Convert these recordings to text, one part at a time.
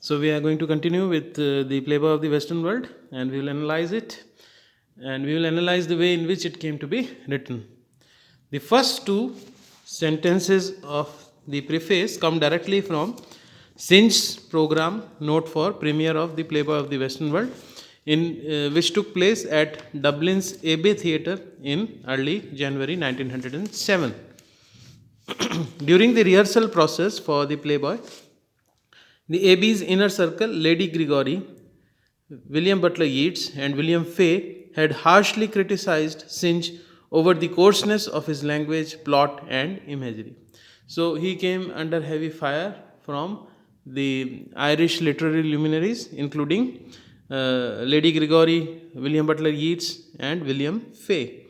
So we are going to continue with the Playboy of the Western World, and we will analyze it, and we will analyze the way in which it came to be written. The first two sentences of the preface come directly from Synge's program note for premiere of the Playboy of the Western World, which took place at Dublin's Abbey Theatre in early January 1907. During the rehearsal process for the Playboy, the Abbey's inner circle, Lady Gregory, William Butler Yeats, and William Fay had harshly criticized Synge over the coarseness of his language, plot, and imagery. So he came under heavy fire from the Irish literary luminaries, including Lady Gregory, William Butler Yeats, and William Fay,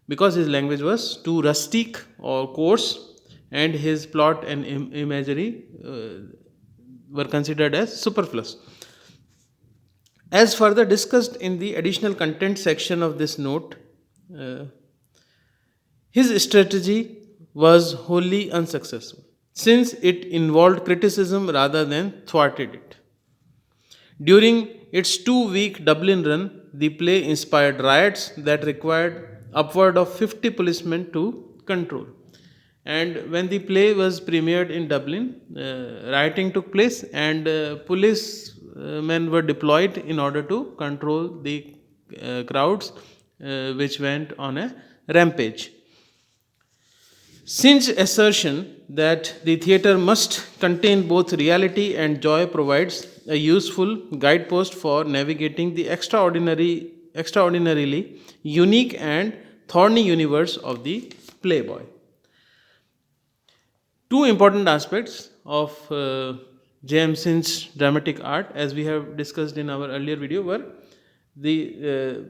because his language was too rustic or coarse, and his plot and imagery were considered as superfluous. As further discussed in the additional content section of this note, uh, his strategy was wholly unsuccessful, since it involved criticism rather than thwarted it. During its 2-week Dublin run, the play inspired riots that required upward of 50 policemen to control. And when the play was premiered in Dublin, rioting took place, and policemen were deployed in order to control the crowds which went on a rampage. Synge's assertion that the theatre must contain both reality and joy provides a useful guidepost for navigating the extraordinarily unique and thorny universe of the Playboy. Two important aspects of J.M. Synge's dramatic art, as we have discussed in our earlier video, were the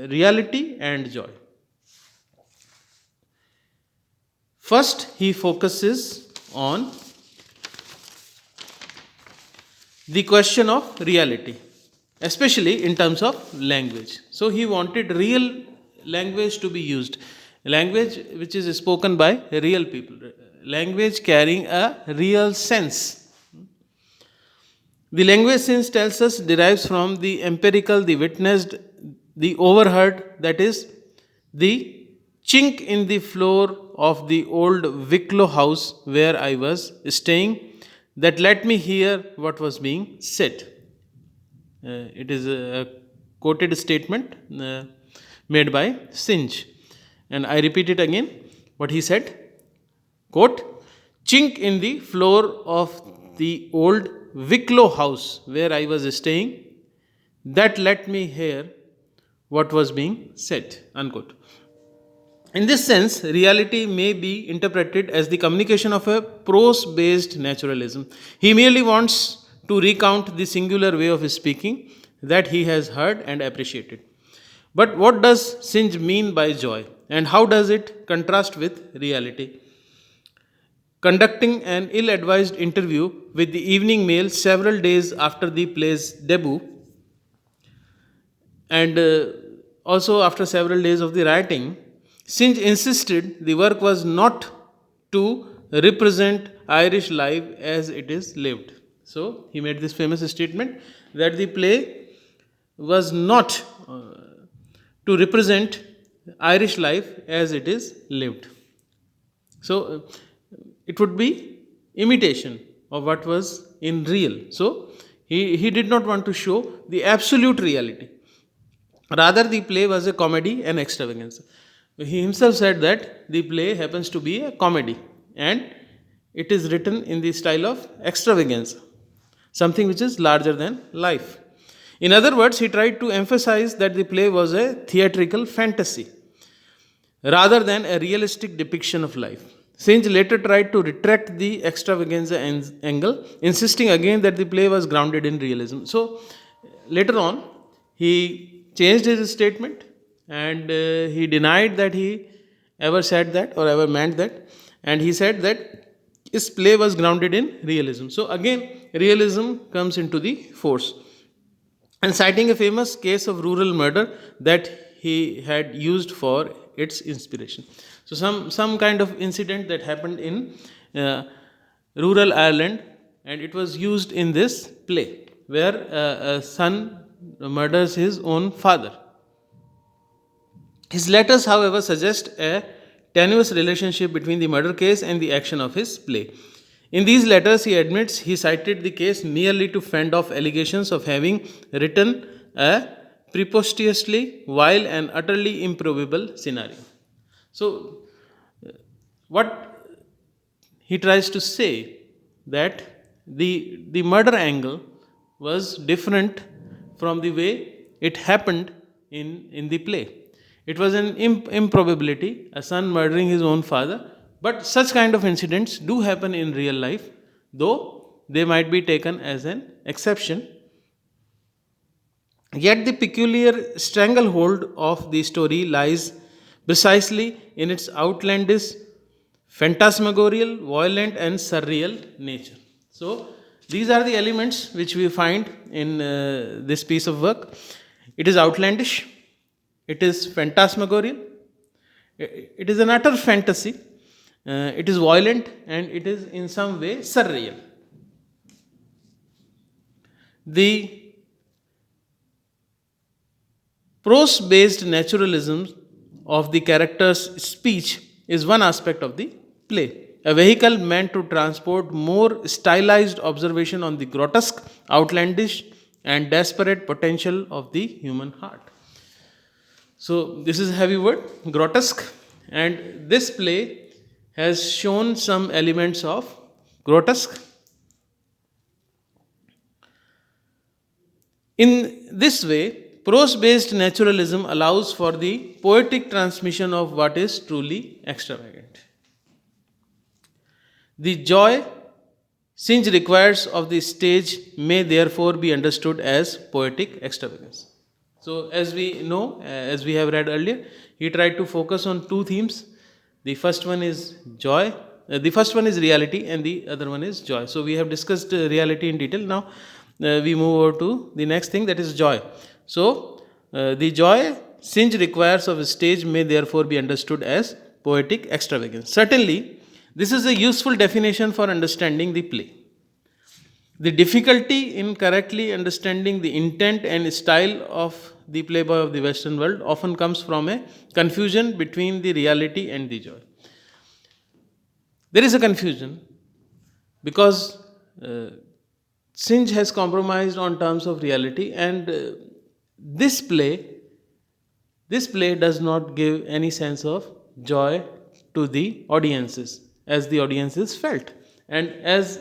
reality and joy. First, he focuses on the question of reality, especially in terms of language. So he wanted real language to be used, language which is spoken by real people, language carrying a real sense. The language, Synge tells us, derives from the empirical, the witnessed, the overheard, that is, the chink in the floor of the old Wicklow house where I was staying that let me hear what was being said. It is a quoted statement made by Synge. And I repeat it again, what he said. Quote, chink in the floor of the old Wicklow house where I was staying, that let me hear what was being said. Unquote. In this sense, reality may be interpreted as the communication of a prose based naturalism. He merely wants to recount the singular way of speaking that he has heard and appreciated. But what does Synge mean by joy, and how does it contrast with reality? Conducting an ill advised interview with the Evening Mail several days after the play's debut, and also after several days of the writing, Synge insisted the work was not to represent Irish life as it is lived. So he made this famous statement that the play was not to represent Irish life as it is lived. So it would be imitation of what was in real. So he did not want to show the absolute reality. Rather, the play was a comedy and extravaganza. He himself said that the play happens to be a comedy and it is written in the style of extravaganza, something which is larger than life. In other words, he tried to emphasize that the play was a theatrical fantasy rather than a realistic depiction of life. Synge later tried to retract the extravaganza angle, insisting again that the play was grounded in realism. So later on, he changed his statement and he denied that he ever said that or ever meant that, and he said that his play was grounded in realism. So again, realism comes into the force, and citing a famous case of rural murder that he had used for its inspiration. So some kind of incident that happened in rural Ireland and it was used in this play where a son murders his own father. His letters, however, suggest a tenuous relationship between the murder case and the action of his play. In these letters, he admits he cited the case merely to fend off allegations of having written a preposterously wild and utterly improbable scenario. So, what he tries to say that the murder angle was different from the way it happened in the play. It was an improbability, a son murdering his own father, but such kind of incidents do happen in real life, though they might be taken as an exception. Yet the peculiar stranglehold of the story lies precisely in its outlandish, phantasmagorial, violent, and surreal nature. So, these are the elements which we find in this piece of work. It is outlandish, it is phantasmagorial, it is an utter fantasy, it is violent, and it is in some way surreal. The prose based naturalism of the character's speech is one aspect of the play, a vehicle meant to transport more stylized observation on the grotesque, outlandish, and desperate potential of the human heart. So, this is a heavy word, grotesque, and this play has shown some elements of grotesque. In this way, prose based naturalism allows for the poetic transmission of what is truly extravagant. The joy Synge requires of the stage may therefore be understood as poetic extravagance. So, as we know, as we have read earlier, he tried to focus on two themes. The first one is joy, the first one is reality, and the other one is joy. So, we have discussed reality in detail. Now, we move over to the next thing, that is joy. So, the joy Synge requires of a stage may therefore be understood as poetic extravagance. Certainly, this is a useful definition for understanding the play. The difficulty in correctly understanding the intent and style of the playboy of the Western world often comes from a confusion between the reality and the joy. There is a confusion because Synge has compromised on terms of reality, and this play does not give any sense of joy to the audiences as the audiences felt. And as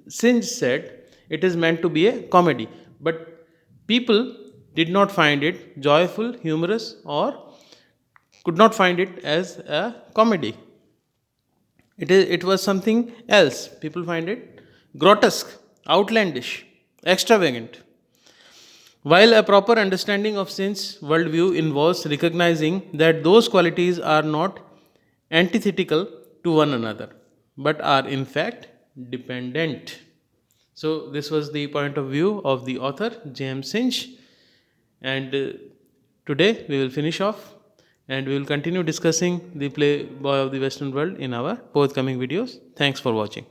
Synge said, it is meant to be a comedy, but people did not find it joyful, humorous, or could not find it as a comedy. It was something else. People find it grotesque, outlandish, extravagant. While a proper understanding of Synge's worldview involves recognizing that those qualities are not antithetical to one another, but are in fact dependent. So, this was the point of view of the author J.M. Synge, and today we will finish off and we will continue discussing the playboy of the Western world in our forthcoming videos. Thanks for watching.